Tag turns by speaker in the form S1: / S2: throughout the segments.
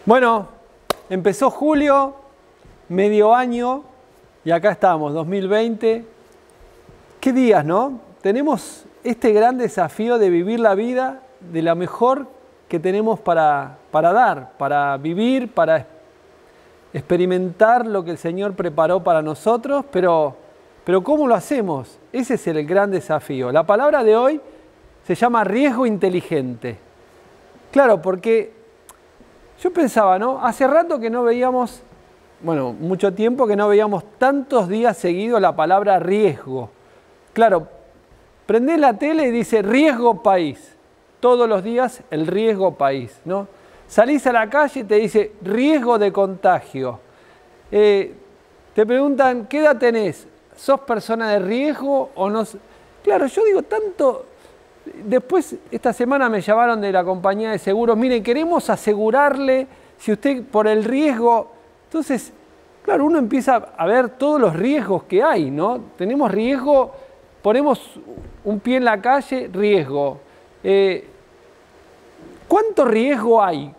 S1: Bueno, empezó julio, medio año, y acá estamos, 2020. ¿Qué días, no? Tenemos este gran desafío de vivir la vida de la mejor que tenemos para dar, para vivir, para experimentar lo que el Señor preparó para nosotros, pero ¿cómo lo hacemos? Ese es el gran desafío. La palabra de hoy se llama riesgo inteligente. Claro, porque yo pensaba, ¿no? Hace rato que no veíamos, bueno, mucho tiempo que no veíamos tantos días seguidos la palabra riesgo. Claro, prendés la tele y dice riesgo país. Todos los días el riesgo país, ¿no? Salís a la calle y te dice riesgo de contagio. Te preguntan, ¿qué edad tenés? ¿Sos persona de riesgo o no? Claro, yo digo tanto. Después, esta semana me llamaron de la compañía de seguros. Miren, queremos asegurarle si usted por el riesgo. Entonces, claro, uno empieza a ver todos los riesgos que hay, ¿no? Tenemos riesgo, ponemos un pie en la calle, riesgo. ¿Cuánto riesgo hay?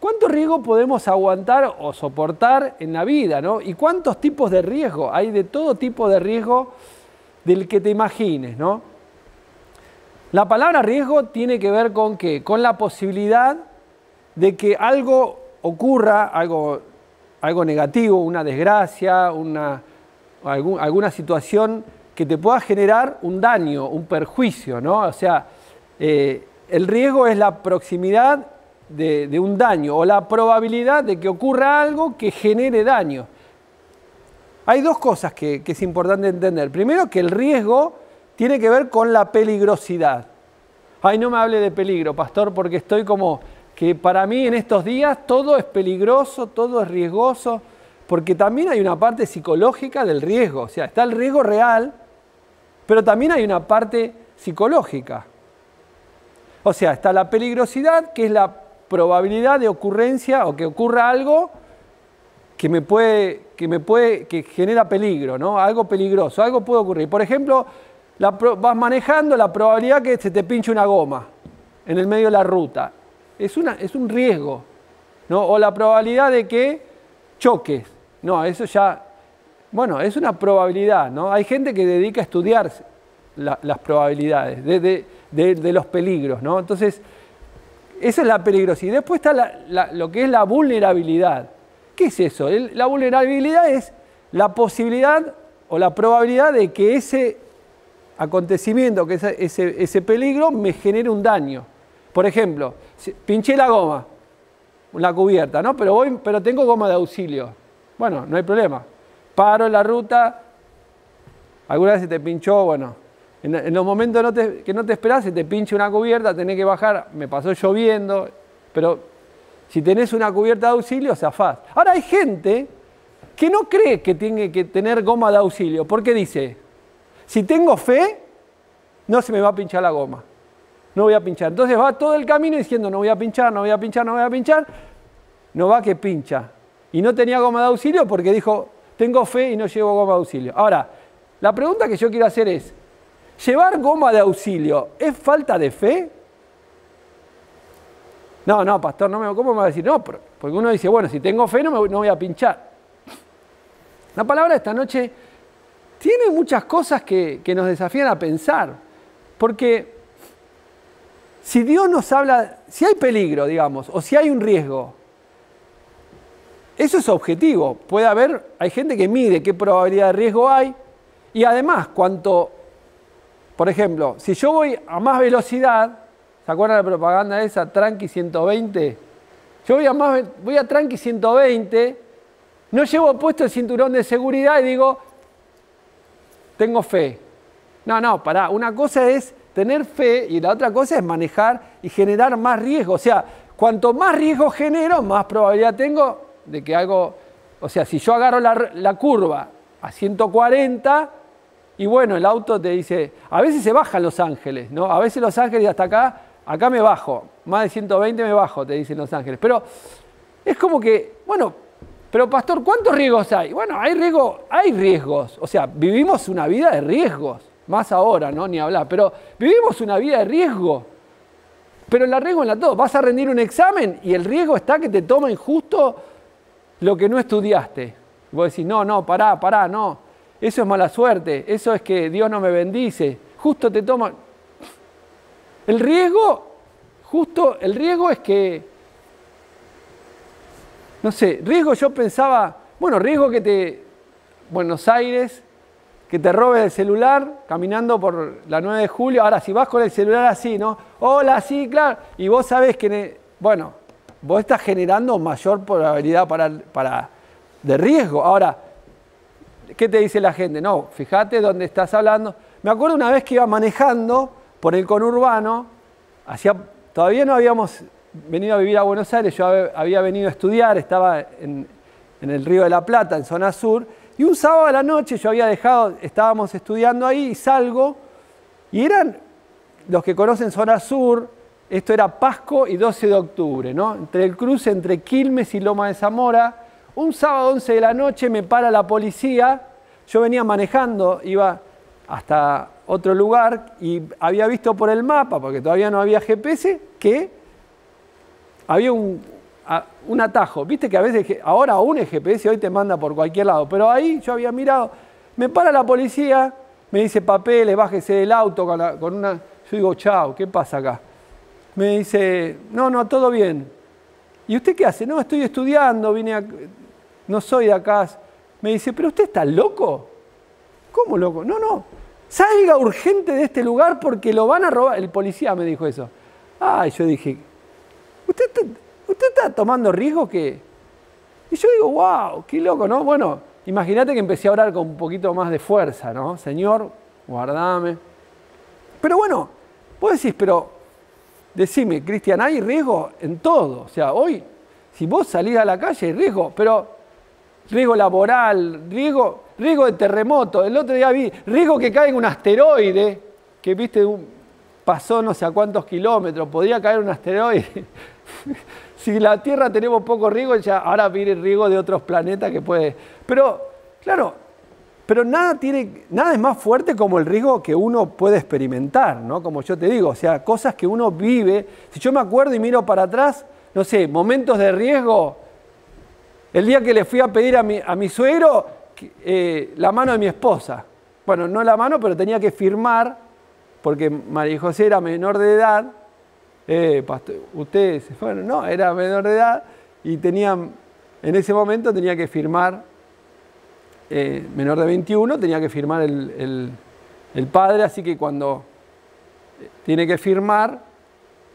S1: ¿Cuánto riesgo podemos aguantar o soportar en la vida, ¿no? ¿Y cuántos tipos de riesgo? Hay de todo tipo de riesgo del que te imagines, ¿no? La palabra riesgo tiene que ver con ¿qué? Con la posibilidad de que algo ocurra, algo negativo, una desgracia, alguna situación que te pueda generar un daño, un perjuicio, ¿no? O sea, el riesgo es la proximidad de un daño o la probabilidad de que ocurra algo que genere daño. Hay dos cosas que es importante entender. Primero, que el riesgo tiene que ver con la peligrosidad. Ay, no me hable de peligro, pastor, porque estoy como que para mí en estos días todo es peligroso, todo es riesgoso, porque también hay una parte psicológica del riesgo. O sea, está el riesgo real, pero también hay una parte psicológica. O sea, está la peligrosidad, que es la probabilidad de ocurrencia o que ocurra algo que genera peligro, ¿no? Algo peligroso, algo puede ocurrir. Por ejemplo, vas manejando, la probabilidad que se te pinche una goma en el medio de la ruta. Es un riesgo, ¿no? O la probabilidad de que choques. No, eso ya, bueno, es una probabilidad, ¿no? Hay gente que dedica a estudiar las probabilidades de los peligros, ¿no? Entonces, esa es la peligrosidad. Después está lo que es la vulnerabilidad. ¿Qué es eso? La vulnerabilidad es la posibilidad o la probabilidad de que ese acontecimiento, que ese peligro me genere un daño. Por ejemplo, pinché la goma, la cubierta, ¿no? Pero tengo goma de auxilio. Bueno, no hay problema. Paro en la ruta, alguna vez se te pinchó, bueno, en los momentos que no te esperás, se te pinche una cubierta, tenés que bajar, me pasó lloviendo, pero si tenés una cubierta de auxilio, zafás. Ahora hay gente que no cree que tiene que tener goma de auxilio, porque dice, si tengo fe, no se me va a pinchar la goma, no voy a pinchar. Entonces va todo el camino diciendo, no voy a pinchar, no voy a pinchar, no voy a pinchar, no va que pincha. Y no tenía goma de auxilio porque dijo, tengo fe y no llevo goma de auxilio. Ahora, la pregunta que yo quiero hacer es, ¿llevar goma de auxilio es falta de fe? No, pastor, ¿cómo me va a decir? No, porque uno dice, bueno, si tengo fe no voy a pinchar. La palabra de esta noche tiene muchas cosas que nos desafían a pensar. Porque si Dios nos habla, si hay peligro, digamos, o si hay un riesgo, eso es objetivo. Hay gente que mide qué probabilidad de riesgo hay. Y además, por ejemplo, si yo voy a más velocidad, ¿se acuerdan de la propaganda esa, Tranqui 120? Yo voy a Tranqui 120, no llevo puesto el cinturón de seguridad y digo, tengo fe. No, pará. Una cosa es tener fe y la otra cosa es manejar y generar más riesgo. O sea, cuanto más riesgo genero, más probabilidad tengo de que algo. O sea, si yo agarro la curva a 140 y bueno, el auto te dice, a veces se bajan Los Ángeles, ¿no? A veces Los Ángeles hasta acá me bajo, más de 120 me bajo, te dicen Los Ángeles. Pero es como que, bueno, pero pastor, ¿cuántos riesgos hay? Bueno, hay riesgos. O sea, vivimos una vida de riesgos. Más ahora, ¿no? Ni hablar. Pero vivimos una vida de riesgo. Pero el riesgo en la todo. Vas a rendir un examen y el riesgo está que te tomen justo lo que no estudiaste. Y vos decís, no, pará, no. Eso es mala suerte. Eso es que Dios no me bendice. Justo te toman. El riesgo es que, no sé, riesgo yo pensaba, bueno, riesgo que Buenos Aires, que te robe el celular caminando por la 9 de julio. Ahora, si vas con el celular así, ¿no? Hola, sí, claro. Y vos sabés que, bueno, vos estás generando mayor probabilidad de riesgo. Ahora, ¿qué te dice la gente? No, fíjate dónde estás hablando. Me acuerdo una vez que iba manejando por el conurbano, todavía no habíamos venido a vivir a Buenos Aires, yo había venido a estudiar, estaba en el Río de la Plata, en zona sur, y un sábado a la noche estábamos estudiando ahí y salgo, y eran, los que conocen zona sur, esto era Pasco y 12 de octubre, ¿no? Entre el cruce entre Quilmes y Loma de Zamora, un sábado 11 de la noche me para la policía, yo venía manejando, iba hasta otro lugar y había visto por el mapa, porque todavía no había GPS, que había un atajo. Viste que a veces, ahora aún el GPS hoy te manda por cualquier lado, pero ahí yo había mirado, me para la policía, me dice papeles, bájese del auto con una... Yo digo, chao, ¿qué pasa acá? Me dice, no, todo bien. ¿Y usted qué hace? No, estoy estudiando, no soy de acá. Me dice, ¿pero usted está loco? ¿Cómo loco? No, salga urgente de este lugar porque lo van a robar. El policía me dijo eso. Y yo dije, ¿usted está tomando riesgo que...? Y yo digo, wow, qué loco, ¿no? Bueno, imagínate que empecé a orar con un poquito más de fuerza, ¿no? Señor, guardame. Pero bueno, vos decís, pero decime, Cristian, hay riesgo en todo. O sea, hoy, si vos salís a la calle, hay riesgo, pero riesgo laboral, riesgo de terremoto. El otro día vi riesgo que caiga un asteroide, que viste, pasó no sé a cuántos kilómetros, podría caer un asteroide. Si la Tierra tenemos poco riesgo, ya ahora viene el riesgo de otros planetas que puede... Pero, claro, pero nada es más fuerte como el riesgo que uno puede experimentar, ¿no? Como yo te digo, o sea, cosas que uno vive. Si yo me acuerdo y miro para atrás, no sé, momentos de riesgo. El día que le fui a pedir a mi suegro la mano de mi esposa. Bueno, no la mano, pero tenía que firmar, porque María José era menor de edad. Pastor, usted se fueron, no, era menor de edad y en ese momento tenía que firmar, menor de 21, tenía que firmar el padre, así que cuando tiene que firmar,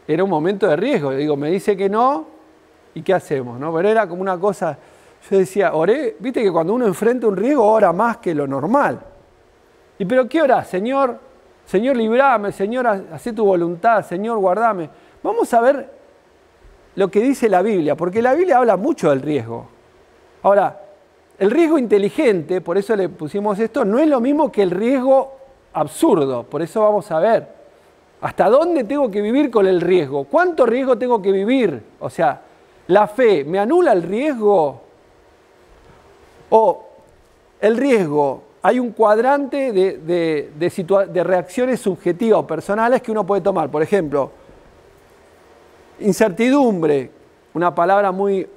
S1: era un momento de riesgo. Yo digo, me dice que no, ¿y qué hacemos? ¿No? Pero era como una cosa, yo decía, oré, viste que cuando uno enfrenta un riesgo, ora más que lo normal. ¿Y pero qué orás? Señor, librame, Señor, hacé tu voluntad, Señor, guardame. Vamos a ver lo que dice la Biblia, porque la Biblia habla mucho del riesgo. Ahora, el riesgo inteligente, por eso le pusimos esto, no es lo mismo que el riesgo absurdo. Por eso vamos a ver hasta dónde tengo que vivir con el riesgo. ¿Cuánto riesgo tengo que vivir? O sea, ¿la fe me anula el riesgo? ¿O el riesgo? Hay un cuadrante de reacciones subjetivas o personales que uno puede tomar. Por ejemplo, incertidumbre, una palabra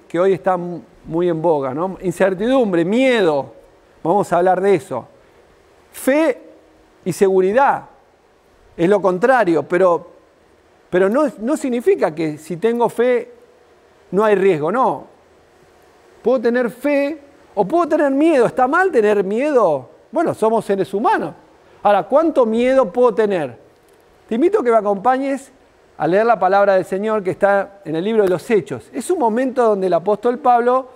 S1: que hoy está muy en boga, ¿no? Incertidumbre, miedo, vamos a hablar de eso. Fe y seguridad es lo contrario, pero no significa que si tengo fe no hay riesgo, no. Puedo tener fe o puedo tener miedo. ¿Está mal tener miedo? Bueno, somos seres humanos. Ahora, ¿cuánto miedo puedo tener? Te invito a que me acompañes a leer la palabra del Señor que está en el libro de los Hechos. Es un momento donde el apóstol Pablo,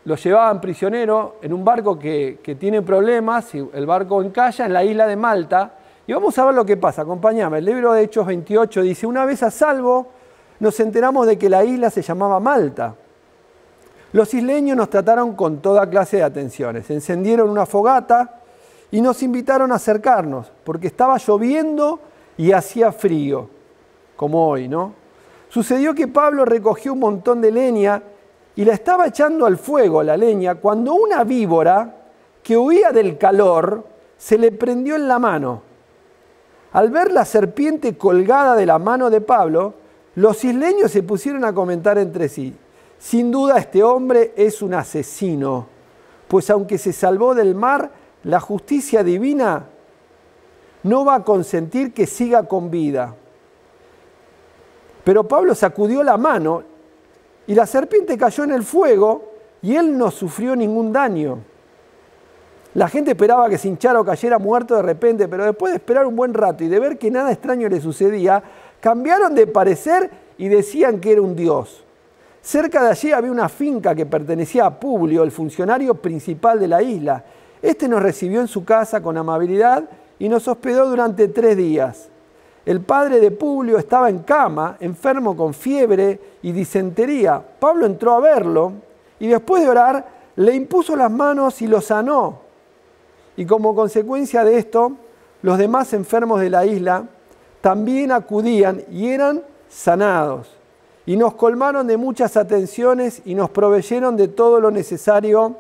S1: lo llevaban prisionero en un barco que tiene problemas, y el barco encalla en la isla de Malta. Y vamos a ver lo que pasa, acompáñame. El libro de Hechos 28 dice, una vez a salvo, nos enteramos de que la isla se llamaba Malta. Los isleños nos trataron con toda clase de atenciones. Encendieron una fogata y nos invitaron a acercarnos, porque estaba lloviendo y hacía frío, como hoy, ¿no? Sucedió que Pablo recogió un montón de leña y la estaba echando al fuego, la leña, cuando una víbora que huía del calor se le prendió en la mano. Al ver la serpiente colgada de la mano de Pablo, los isleños se pusieron a comentar entre sí: sin duda este hombre es un asesino, pues aunque se salvó del mar, la justicia divina no va a consentir que siga con vida. Pero Pablo sacudió la mano y la serpiente cayó en el fuego y él no sufrió ningún daño. La gente esperaba que se hinchara o cayera muerto de repente, pero después de esperar un buen rato y de ver que nada extraño le sucedía, cambiaron de parecer y decían que era un dios. Cerca de allí había una finca que pertenecía a Publio, el funcionario principal de la isla. Este nos recibió en su casa con amabilidad y nos hospedó durante 3 días. El padre de Publio estaba en cama, enfermo con fiebre y disentería. Pablo entró a verlo y después de orar le impuso las manos y lo sanó. Y como consecuencia de esto, los demás enfermos de la isla también acudían y eran sanados. Y nos colmaron de muchas atenciones y nos proveyeron de todo lo necesario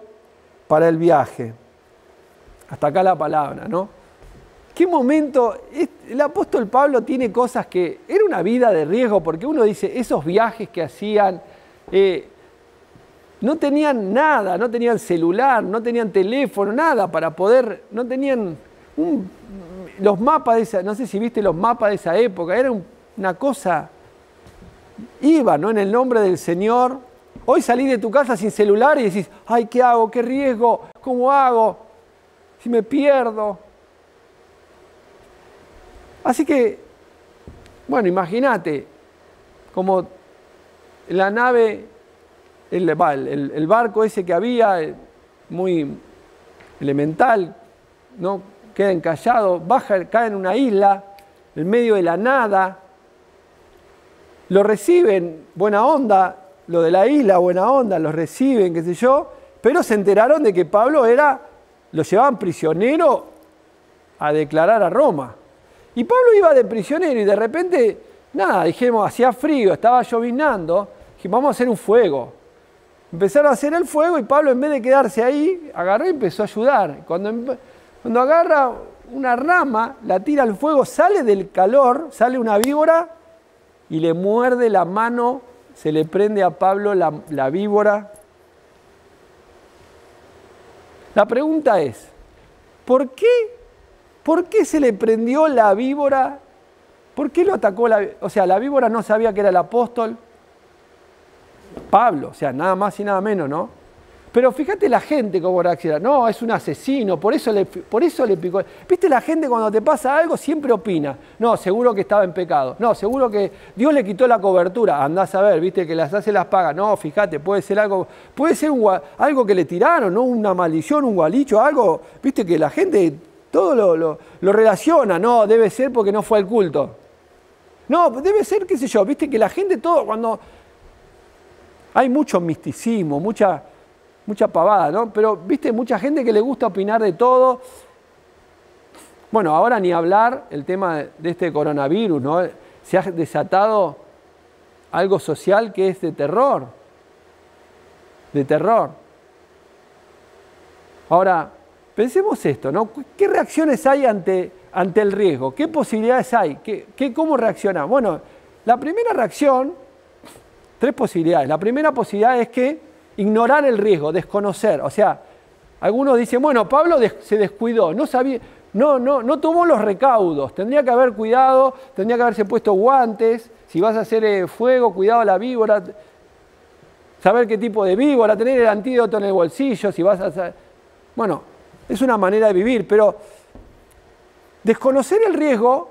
S1: para el viaje. Hasta acá la palabra, ¿no? ¿Qué momento? El apóstol Pablo tiene cosas que... Era una vida de riesgo, porque uno dice, esos viajes que hacían, no tenían nada, no tenían celular, no tenían teléfono, nada para poder... No tenían los mapas de esa... No sé si viste los mapas de esa época, era una cosa... Iba, ¿no? En el nombre del Señor. Hoy salís de tu casa sin celular y decís, ay, ¿qué hago? ¿Qué riesgo? ¿Cómo hago? Si me pierdo. Así que, bueno, imagínate, como la nave, el barco ese que había, muy elemental, ¿no? Queda encallado, baja, cae en una isla, en medio de la nada. Lo reciben, buena onda, lo de la isla, buena onda, los reciben, qué sé yo, pero se enteraron de que Pablo lo llevaban prisionero a declarar a Roma. Y Pablo iba de prisionero y de repente, nada, dijimos, hacía frío, estaba lloviznando, dijimos, vamos a hacer un fuego. Empezaron a hacer el fuego y Pablo, en vez de quedarse ahí, agarró y empezó a ayudar. Cuando agarra una rama, la tira al fuego, sale del calor, sale una víbora y le muerde la mano, se le prende a Pablo la víbora. La pregunta es, ¿por qué se le prendió la víbora? ¿Por qué lo atacó la víbora? O sea, la víbora no sabía que era el apóstol Pablo, o sea, nada más y nada menos, ¿no? Pero fíjate la gente cómo reacciona. No, es un asesino, por eso le picó. ¿Viste la gente cuando te pasa algo siempre opina? No, seguro que estaba en pecado. No, seguro que Dios le quitó la cobertura. Andás a ver, viste que las hace las paga. No, fíjate, puede ser algo algo que le tiraron, ¿no? Una maldición, un gualicho, algo. Viste que la gente todo lo relaciona. No, debe ser porque no fue al culto. No, debe ser, qué sé yo, viste que la gente todo, cuando hay mucho misticismo, mucha pavada, ¿no? Pero, viste, mucha gente que le gusta opinar de todo. Bueno, ahora ni hablar el tema de este coronavirus, ¿no? Se ha desatado algo social que es de terror. De terror. Ahora, pensemos esto, ¿no? ¿Qué reacciones hay ante el riesgo? ¿Qué posibilidades hay? ¿Cómo reacciona? Bueno, la primera reacción, 3 posibilidades. La primera posibilidad es que ignorar el riesgo, desconocer. O sea, algunos dicen, bueno, Pablo se descuidó, no sabía, no tomó los recaudos, tendría que haber cuidado, tendría que haberse puesto guantes, si vas a hacer fuego, cuidado a la víbora, saber qué tipo de víbora, tener el antídoto en el bolsillo, si vas a hacer... Bueno, es una manera de vivir, pero desconocer el riesgo,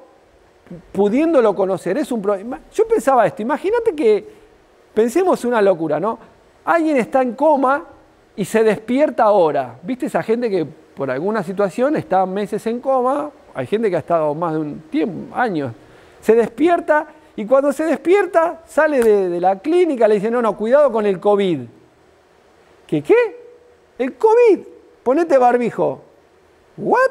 S1: pudiéndolo conocer, es un problema. Yo pensaba esto, imagínate que, pensemos una locura, ¿no? Alguien está en coma y se despierta ahora. ¿Viste esa gente que por alguna situación está meses en coma? Hay gente que ha estado más de un tiempo, años. Se despierta y cuando se despierta sale de la clínica, le dicen, no, cuidado con el COVID. ¿Qué? El COVID. Ponete barbijo. ¿What?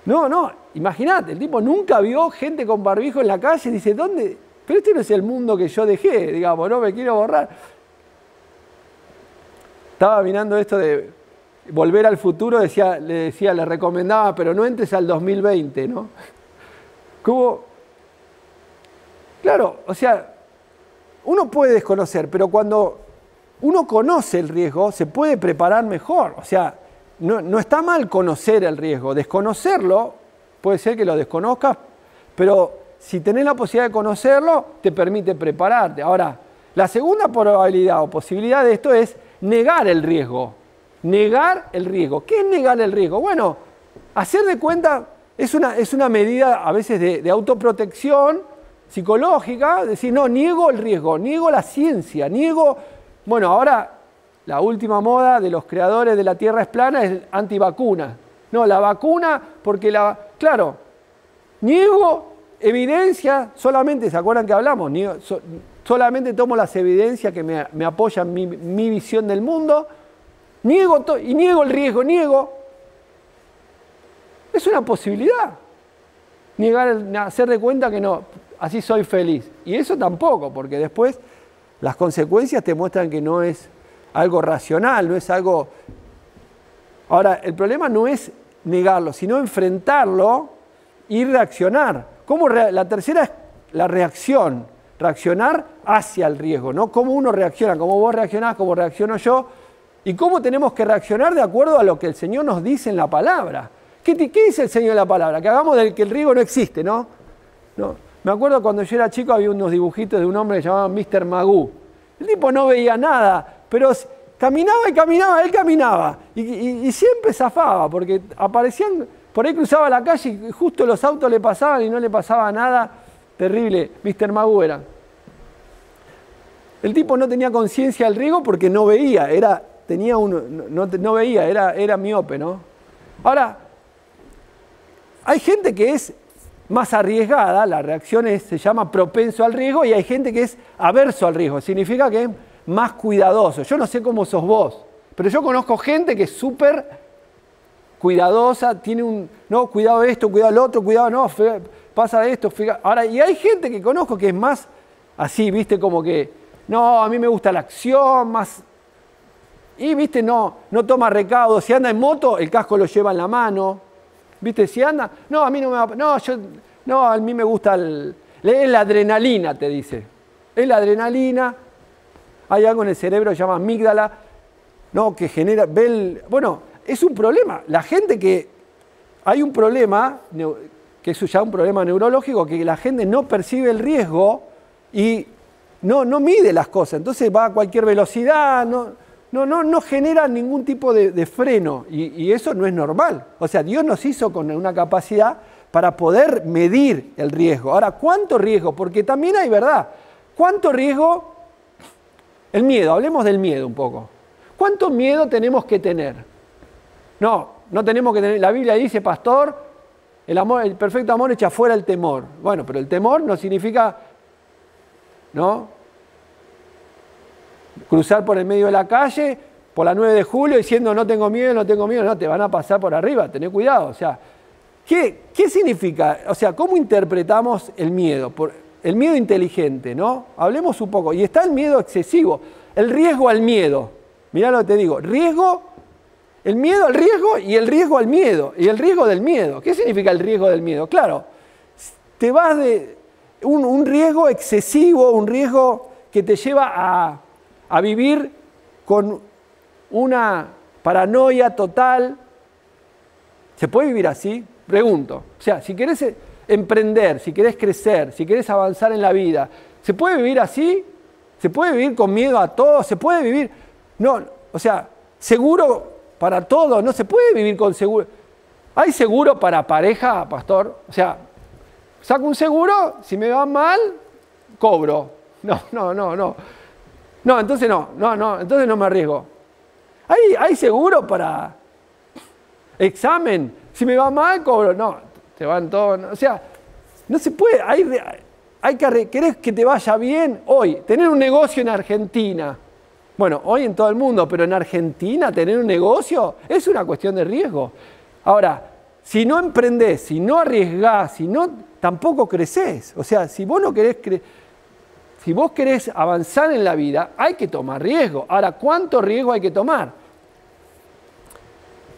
S1: No, imagínate, el tipo nunca vio gente con barbijo en la calle y dice, ¿dónde? Pero este no es el mundo que yo dejé, digamos, no me quiero borrar. Estaba mirando esto de Volver al Futuro le recomendaba, pero no entres al 2020, ¿no? Como, claro, o sea, uno puede desconocer, pero cuando uno conoce el riesgo, se puede preparar mejor. O sea, no está mal conocer el riesgo. Desconocerlo, puede ser que lo desconozcas, pero si tenés la posibilidad de conocerlo, te permite prepararte. Ahora, la segunda probabilidad o posibilidad de esto es negar el riesgo. Negar el riesgo. ¿Qué es negar el riesgo? Bueno, hacer de cuenta es una medida a veces de autoprotección psicológica, decir, no, niego el riesgo, niego la ciencia, niego... Bueno, ahora la última moda de los creadores de la Tierra es plana es antivacuna. No, la vacuna, porque claro, niego evidencia, solamente, ¿se acuerdan que hablamos? Solamente tomo las evidencias que me apoyan mi visión del mundo, niego y niego el riesgo, niego. Es una posibilidad. Hacer de cuenta que no, así soy feliz. Y eso tampoco, porque después las consecuencias te muestran que no es algo racional, no es algo... Ahora, el problema no es negarlo, sino enfrentarlo y reaccionar. La tercera es la reacción, reaccionar hacia el riesgo, ¿no? Cómo uno reacciona, cómo vos reaccionás, cómo reacciono yo, y cómo tenemos que reaccionar de acuerdo a lo que el Señor nos dice en la palabra. ¿Qué dice el Señor en la palabra? Que hagamos que el riesgo no existe, ¿no? Me acuerdo cuando yo era chico había unos dibujitos de un hombre que se llamaba Mr. Magoo. El tipo no veía nada, pero caminaba y caminaba, él caminaba. Y siempre zafaba, porque aparecían, por ahí cruzaba la calle y justo los autos le pasaban y no le pasaba nada. Terrible, Mr. Magoo era. El tipo no tenía conciencia del riesgo porque no veía, no veía, era miope, ¿no? Ahora, hay gente que es más arriesgada, la reacción se llama propenso al riesgo, y hay gente que es averso al riesgo, significa que es más cuidadoso. Yo no sé cómo sos vos, pero yo conozco gente que es súper cuidadosa, no, cuidado esto, cuidado lo otro, cuidado, no, pasa esto. Ahora, y hay gente que conozco que es más así, viste, como que, no, a mí me gusta la acción, más... Y, viste, no toma recaudo. Si anda en moto, el casco lo lleva en la mano. ¿Viste? Si anda, no, a mí no me va, no, a mí me gusta es la adrenalina, te dice. Es la adrenalina, hay algo en el cerebro que se llama amígdala, ¿no? Que genera, bueno, es un problema. La gente hay un problema, que es ya un problema neurológico, que la gente no percibe el riesgo y no mide las cosas. Entonces va a cualquier velocidad, no genera ningún tipo de freno, y eso no es normal. O sea, Dios nos hizo con una capacidad para poder medir el riesgo. Ahora, ¿cuánto riesgo? Porque también hay verdad. ¿Cuánto riesgo? El miedo, hablemos del miedo un poco. ¿Cuánto miedo tenemos que tener? No tenemos que tener. La Biblia dice, pastor, el perfecto amor echa fuera el temor. Bueno, pero el temor no significa, ¿no?, cruzar por el medio de la calle, por la 9 de julio, diciendo no tengo miedo, no, te van a pasar por arriba, tené cuidado. O sea, ¿qué significa? O sea, ¿cómo interpretamos el miedo? El miedo inteligente, ¿no? Hablemos un poco. Y está el miedo excesivo, el riesgo al miedo. Mirá lo que te digo, el miedo al riesgo y el riesgo al miedo, y el riesgo del miedo. ¿Qué significa el riesgo del miedo? Claro, te vas de un riesgo excesivo, un riesgo que te lleva a vivir con una paranoia total. ¿Se puede vivir así? Pregunto. O sea, si querés emprender, si querés crecer, si querés avanzar en la vida, ¿se puede vivir así? ¿Se puede vivir con miedo a todo? ¿Se puede vivir? No, o sea, seguro para todo, no se puede vivir con seguro. ¿Hay seguro para pareja, pastor? O sea, saco un seguro, si me va mal, cobro. No, entonces entonces no me arriesgo. ¿Hay seguro para examen? Si me va mal, cobro. No, te van todos. O sea, no se puede. ¿Querés que te vaya bien hoy? Tener un negocio en Argentina. Bueno, hoy en todo el mundo, pero en Argentina tener un negocio es una cuestión de riesgo. Ahora, si no emprendés, si no arriesgás, tampoco crecés. O sea, si vos no querés si vos querés avanzar en la vida, hay que tomar riesgo. Ahora, ¿cuánto riesgo hay que tomar?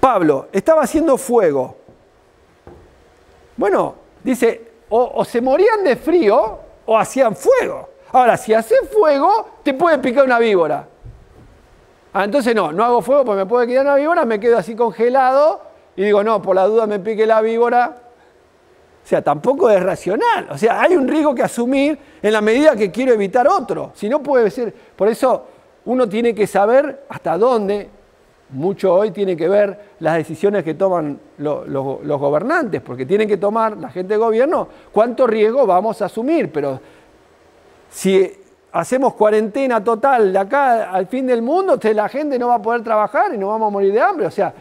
S1: Pablo estaba haciendo fuego. Bueno, dice, o se morían de frío o hacían fuego. Ahora, si haces fuego, te puede picar una víbora. Entonces no hago fuego porque me puede quedar una víbora, me quedo así congelado y digo, no, por la duda me pique la víbora. O sea, tampoco es racional. O sea, hay un riesgo que asumir en la medida que quiero evitar otro. Si no puede ser. Por eso uno tiene que saber hasta dónde, mucho hoy tiene que ver las decisiones que toman los gobernantes, porque tienen que tomar, la gente de gobierno, cuánto riesgo vamos a asumir. Pero si hacemos cuarentena total de acá al fin del mundo, la gente no va a poder trabajar y nos vamos a morir de hambre. O sea,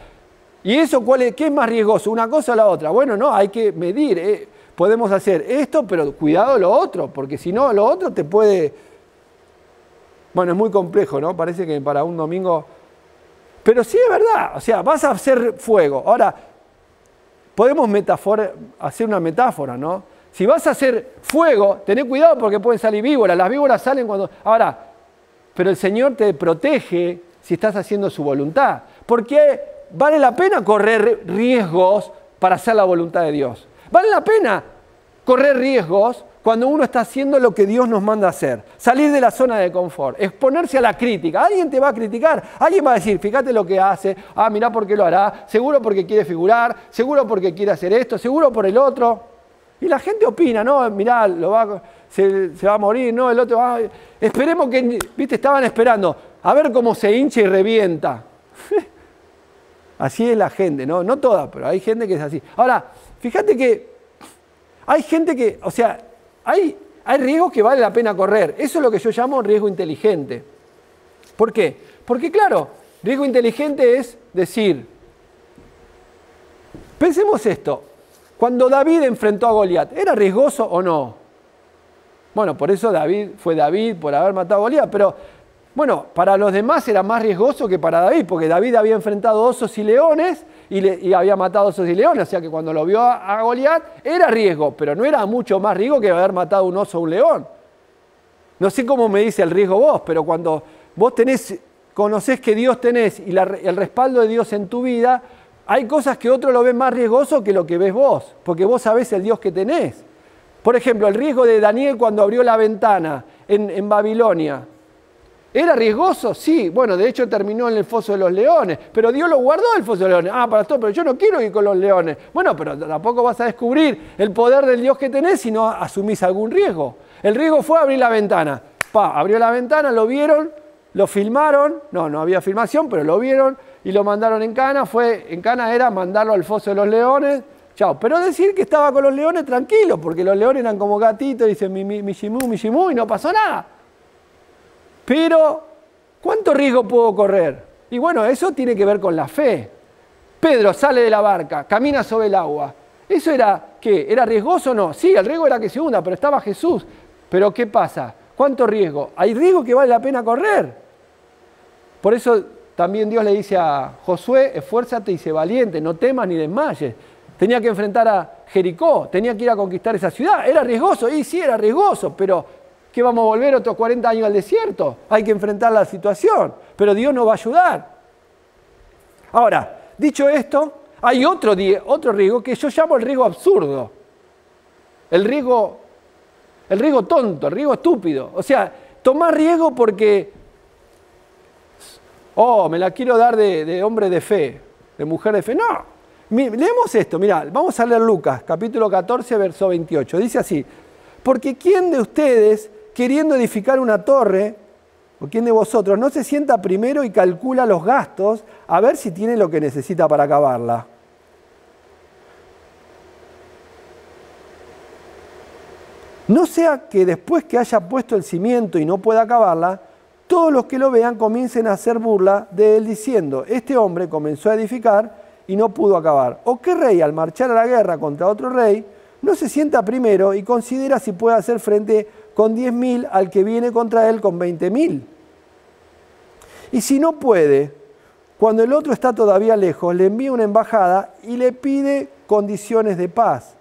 S1: ¿y eso qué es más riesgoso? ¿Una cosa o la otra? Bueno, no, hay que medir. Podemos hacer esto, pero cuidado lo otro, porque si no, lo otro te puede... Bueno, es muy complejo, ¿no? Parece que para un domingo... Pero sí es verdad, o sea, vas a hacer fuego. Ahora, podemos hacer una metáfora, ¿no? Si vas a hacer fuego, tené cuidado porque pueden salir víboras. Las víboras salen cuando... Ahora, pero el Señor te protege si estás haciendo su voluntad. Porque vale la pena correr riesgos para hacer la voluntad de Dios. Vale la pena correr riesgos cuando uno está haciendo lo que Dios nos manda hacer. Salir de la zona de confort, exponerse a la crítica. Alguien te va a criticar, alguien va a decir, fíjate lo que hace, mirá por qué lo hará, seguro porque quiere figurar, seguro porque quiere hacer esto, seguro por el otro. Y la gente opina, no, mirá, se va a morir, no, el otro va... Esperemos que, viste, estaban esperando a ver cómo se hincha y revienta. Así es la gente, ¿no? No toda, pero hay gente que es así. Ahora, fíjate que hay gente que, o sea, hay riesgos que vale la pena correr. Eso es lo que yo llamo riesgo inteligente. ¿Por qué? Porque claro, riesgo inteligente es decir, pensemos esto, cuando David enfrentó a Goliat, ¿era riesgoso o no? Bueno, por eso David fue David, por haber matado a Goliat, pero bueno, para los demás era más riesgoso que para David, porque David había enfrentado osos y leones y había matado osos y leones, o sea que cuando lo vio a Goliat era riesgo, pero no era mucho más riesgo que haber matado un oso o un león. No sé cómo me dice el riesgo vos, pero cuando vos conocés que Dios tenés y el respaldo de Dios en tu vida, hay cosas que otros lo ven más riesgoso que lo que ves vos, porque vos sabés el Dios que tenés. Por ejemplo, el riesgo de Daniel cuando abrió la ventana en Babilonia. ¿Era riesgoso? Sí. Bueno, de hecho terminó en el foso de los leones, pero Dios lo guardó el foso de los leones. Pastor, pero yo no quiero ir con los leones. Bueno, pero tampoco vas a descubrir el poder del Dios que tenés si no asumís algún riesgo. El riesgo fue abrir la ventana. Abrió la ventana, lo vieron, lo filmaron. No había filmación, pero lo vieron y lo mandaron en cana. En cana era mandarlo al foso de los leones. Chao. Pero decir que estaba con los leones tranquilo, porque los leones eran como gatitos, dicen mi shimú, y no pasó nada. Pero, ¿cuánto riesgo puedo correr? Y bueno, eso tiene que ver con la fe. Pedro sale de la barca, camina sobre el agua. ¿Eso era qué? ¿Era riesgoso o no? Sí, el riesgo era que se hunda, pero estaba Jesús. Pero ¿qué pasa? ¿Cuánto riesgo? Hay riesgo que vale la pena correr. Por eso también Dios le dice a Josué, esfuérzate y sé valiente, no temas ni desmayes. Tenía que enfrentar a Jericó, tenía que ir a conquistar esa ciudad. ¿Era riesgoso? Y sí, era riesgoso, pero... ¿qué vamos a volver otros 40 años al desierto? Hay que enfrentar la situación, pero Dios nos va a ayudar. Ahora, dicho esto, hay otro riesgo que yo llamo el riesgo absurdo. El riesgo tonto, el riesgo estúpido. O sea, tomar riesgo porque, me la quiero dar de hombre de fe, de mujer de fe. No, leemos esto, mirá, vamos a leer Lucas, capítulo 14, verso 28. Dice así, porque ¿quién de ustedes, queriendo edificar una torre, o quién de vosotros, no se sienta primero y calcula los gastos a ver si tiene lo que necesita para acabarla? No sea que después que haya puesto el cimiento y no pueda acabarla, todos los que lo vean comiencen a hacer burla de él diciendo, este hombre comenzó a edificar y no pudo acabar. ¿O qué rey al marchar a la guerra contra otro rey no se sienta primero y considera si puede hacer frente con 10.000 al que viene contra él con 20.000? Y si no puede, cuando el otro está todavía lejos, le envía una embajada y le pide condiciones de paz.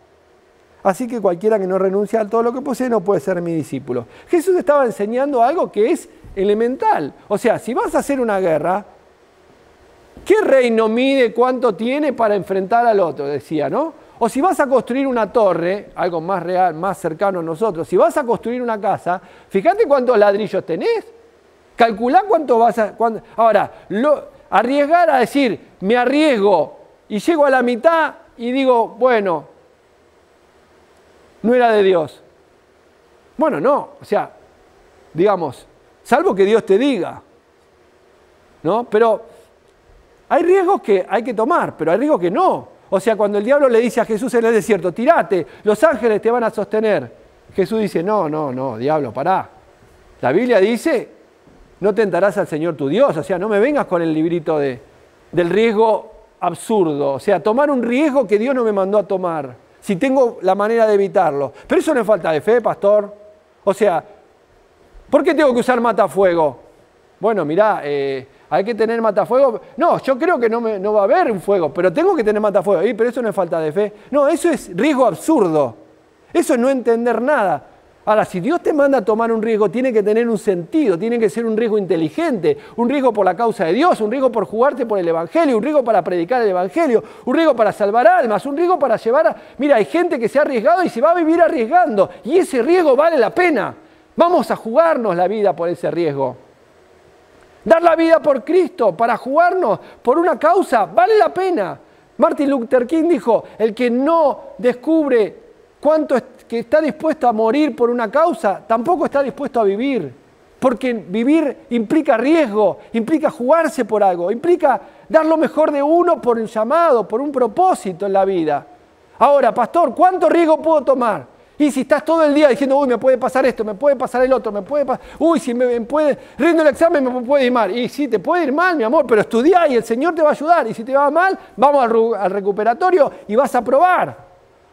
S1: Así que cualquiera que no renuncie a todo lo que posee no puede ser mi discípulo. Jesús estaba enseñando algo que es elemental. O sea, si vas a hacer una guerra, ¿Qué rey no mide cuánto tiene para enfrentar al otro? Decía, ¿no? O si vas a construir una torre, algo más real, más cercano a nosotros, si vas a construir una casa, fíjate cuántos ladrillos tenés. Calculá cuánto vas a... Ahora, arriesgar a decir, me arriesgo y llego a la mitad y digo, bueno, no era de Dios. Bueno, no, o sea, digamos, salvo que Dios te diga, ¿no? Pero hay riesgos que hay que tomar, pero hay riesgos que no. O sea, cuando el diablo le dice a Jesús en el desierto, tirate, los ángeles te van a sostener. Jesús dice, no, diablo, pará. La Biblia dice, no tentarás al Señor tu Dios. O sea, no me vengas con el librito del riesgo absurdo. O sea, tomar un riesgo que Dios no me mandó a tomar, si tengo la manera de evitarlo. Pero eso no es falta de fe, pastor. O sea, ¿por qué tengo que usar matafuego? Bueno, mirá, hay que tener matafuego. No, yo creo que no va a haber un fuego, pero tengo que tener matafuego. Pero eso no es falta de fe. No, eso es riesgo absurdo. Eso es no entender nada. Ahora, si Dios te manda a tomar un riesgo, tiene que tener un sentido, tiene que ser un riesgo inteligente, un riesgo por la causa de Dios, un riesgo por jugarte por el Evangelio, un riesgo para predicar el Evangelio, un riesgo para salvar almas, un riesgo para llevar a... Mira, hay gente que se ha arriesgado y se va a vivir arriesgando, y ese riesgo vale la pena. Vamos a jugarnos la vida por ese riesgo. Dar la vida por Cristo, para jugarnos por una causa, vale la pena. Martin Luther King dijo, el que no descubre cuánto que está dispuesto a morir por una causa, tampoco está dispuesto a vivir. Porque vivir implica riesgo, implica jugarse por algo, implica dar lo mejor de uno por el llamado, por un propósito en la vida. Ahora, pastor, ¿cuánto riesgo puedo tomar? Y si estás todo el día diciendo, uy, me puede pasar esto, me puede pasar el otro, uy, si me puede, rindo el examen me puede ir mal. Y sí, te puede ir mal, mi amor, pero estudiá y el Señor te va a ayudar. Y si te va mal, vamos al recuperatorio y vas a probar.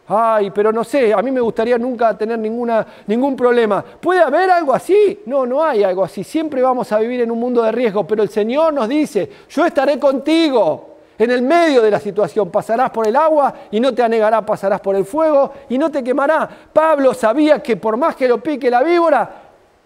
S1: Ay, pero no sé, a mí me gustaría nunca tener ningún problema. ¿Puede haber algo así? No, no hay algo así. Siempre vamos a vivir en un mundo de riesgo, pero el Señor nos dice, yo estaré contigo. En el medio de la situación pasarás por el agua y no te anegará, pasarás por el fuego y no te quemará. Pablo sabía que por más que lo pique la víbora,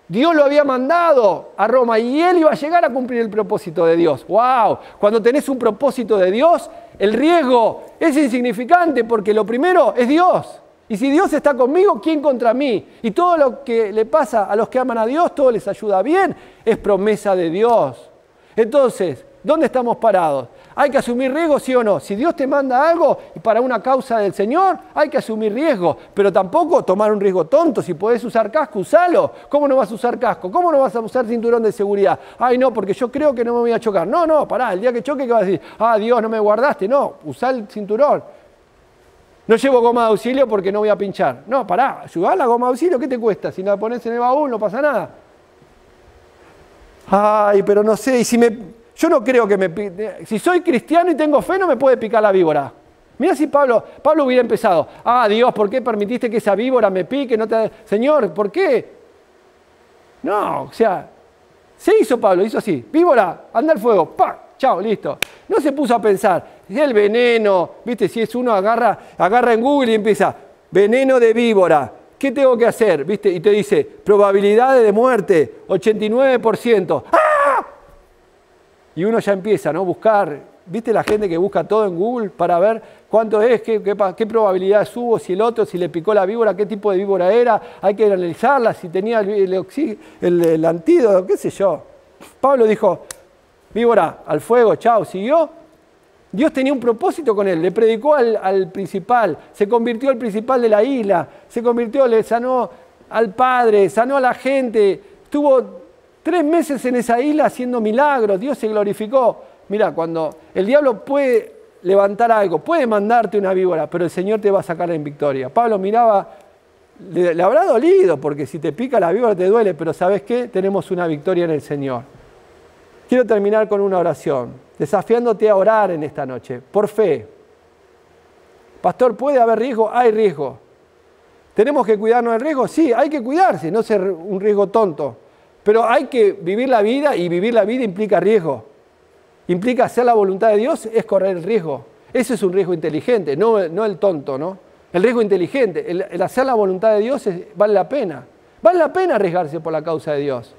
S1: Dios lo había mandado a Roma y él iba a llegar a cumplir el propósito de Dios. ¡Wow! Cuando tenés un propósito de Dios, el riesgo es insignificante porque lo primero es Dios. Y si Dios está conmigo, ¿quién contra mí? Y todo lo que le pasa a los que aman a Dios, todo les ayuda bien, es promesa de Dios. Entonces, ¿dónde estamos parados? ¿Hay que asumir riesgo, sí o no? Si Dios te manda algo y para una causa del Señor, hay que asumir riesgo. Pero tampoco tomar un riesgo tonto. Si podés usar casco, usalo. ¿Cómo no vas a usar casco? ¿Cómo no vas a usar cinturón de seguridad? Ay, no, porque yo creo que no me voy a chocar. No, pará, el día que choque, ¿qué vas a decir? Ah, Dios, no me guardaste. No, usá el cinturón. No llevo goma de auxilio porque no voy a pinchar. No, pará, ayudá la goma de auxilio, ¿qué te cuesta? Si la pones en el baúl, no pasa nada. Ay, pero no sé, y yo no creo que si soy cristiano y tengo fe, no me puede picar la víbora. Mira si Pablo hubiera empezado. Ah, Dios, ¿por qué permitiste que esa víbora me pique? Señor, ¿por qué? No, o sea, se hizo Pablo, hizo así. Víbora, anda al fuego, ¡pah! Chao, listo. No se puso a pensar, el veneno, ¿viste? Si es uno agarra en Google y empieza, veneno de víbora. ¿Qué tengo que hacer? ¿Viste? Y te dice, probabilidades de muerte, 89%. ¡Ah! Y uno ya empieza, ¿no? Buscar, ¿viste la gente que busca todo en Google para ver cuánto es, qué probabilidades hubo, si le picó la víbora, qué tipo de víbora era? Hay que analizarla, si tenía el antídoto, qué sé yo. Pablo dijo, víbora, al fuego, chao, siguió. Dios tenía un propósito con él, le predicó al principal, se convirtió al principal de la isla, le sanó al padre, sanó a la gente, estuvo 3 meses en esa isla haciendo milagros, Dios se glorificó. Mira, cuando el diablo puede levantar algo, puede mandarte una víbora, pero el Señor te va a sacar en victoria. Pablo miraba, le habrá dolido, porque si te pica la víbora te duele, pero ¿sabes qué? Tenemos una victoria en el Señor. Quiero terminar con una oración, desafiándote a orar en esta noche, por fe. Pastor, ¿puede haber riesgo? Hay riesgo. ¿Tenemos que cuidarnos del riesgo? Sí, hay que cuidarse, no ser un riesgo tonto. Pero hay que vivir la vida y vivir la vida implica riesgo. Implica hacer la voluntad de Dios, es correr el riesgo. Ese es un riesgo inteligente, no el tonto, ¿no? El riesgo inteligente, el hacer la voluntad de Dios vale la pena. Vale la pena arriesgarse por la causa de Dios.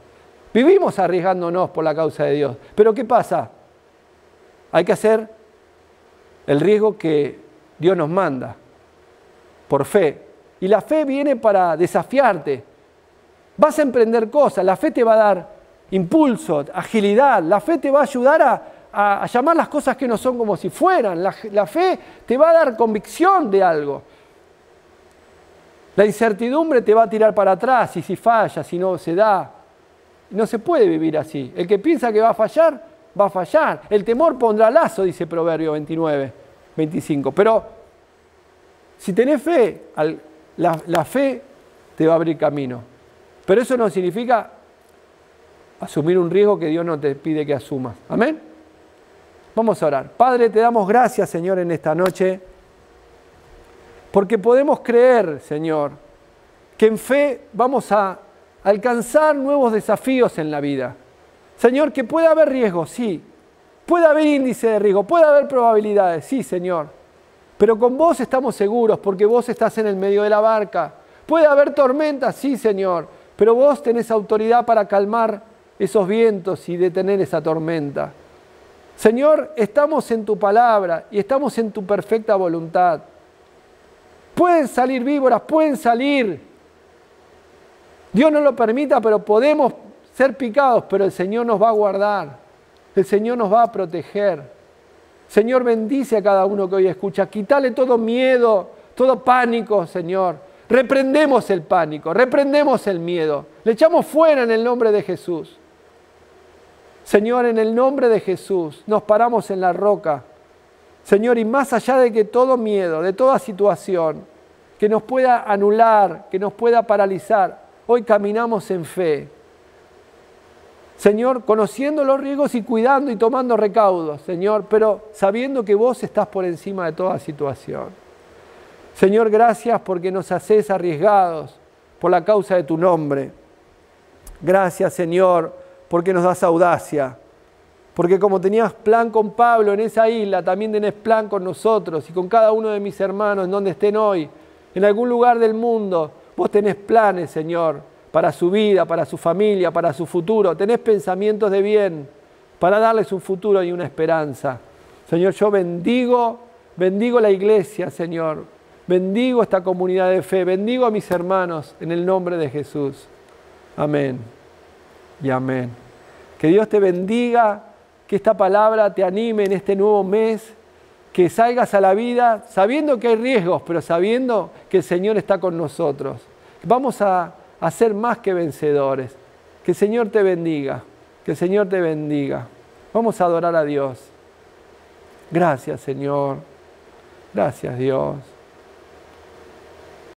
S1: Vivimos arriesgándonos por la causa de Dios. Pero ¿qué pasa? hay que hacer el riesgo que Dios nos manda, por fe. Y la fe viene para desafiarte. Vas a emprender cosas, la fe te va a dar impulso, agilidad, la fe te va a ayudar a llamar las cosas que no son como si fueran, la fe te va a dar convicción de algo. La incertidumbre te va a tirar para atrás, y si falla, si no se da. No se puede vivir así. El que piensa que va a fallar, va a fallar. El temor pondrá lazo, dice Proverbio 29, 25. Pero si tenés fe, la fe te va a abrir camino. Pero eso no significa asumir un riesgo que Dios no te pide que asumas. Amén. Vamos a orar. Padre, te damos gracias, Señor, en esta noche, porque podemos creer, Señor, que en fe vamos a alcanzar nuevos desafíos en la vida. Señor, que puede haber riesgos, sí. Puede haber índice de riesgo, puede haber probabilidades, sí, Señor. Pero con vos estamos seguros porque vos estás en el medio de la barca. Puede haber tormentas, sí, Señor, pero vos tenés autoridad para calmar esos vientos y detener esa tormenta. Señor, estamos en tu palabra y estamos en tu perfecta voluntad. Pueden salir víboras, pueden salir. Dios no lo permita, pero podemos ser picados, pero el Señor nos va a guardar. El Señor nos va a proteger. Señor, bendice a cada uno que hoy escucha. Quítale todo miedo, todo pánico, Señor. Reprendemos el pánico, reprendemos el miedo. Le echamos fuera en el nombre de Jesús. Señor, en el nombre de Jesús, nos paramos en la roca. Señor, y más allá de que todo miedo, de toda situación que nos pueda anular, que nos pueda paralizar, hoy caminamos en fe. Señor, conociendo los riesgos y cuidando y tomando recaudos, Señor, pero sabiendo que vos estás por encima de toda situación. Señor, gracias porque nos haces arriesgados por la causa de tu nombre. Gracias, Señor, porque nos das audacia. Porque como tenías plan con Pablo en esa isla, también tenés plan con nosotros y con cada uno de mis hermanos en donde estén hoy, en algún lugar del mundo. Vos tenés planes, Señor, para su vida, para su familia, para su futuro. Tenés pensamientos de bien para darles un futuro y una esperanza. Señor, yo bendigo la iglesia, Señor. Bendigo esta comunidad de fe. Bendigo a mis hermanos en el nombre de Jesús. Amén y amén. Que Dios te bendiga, que esta palabra te anime en este nuevo mes, que salgas a la vida sabiendo que hay riesgos, pero sabiendo que el Señor está con nosotros. Vamos a ser más que vencedores. Que el Señor te bendiga, que el Señor te bendiga. Vamos a adorar a Dios. Gracias, Señor. Gracias, Dios.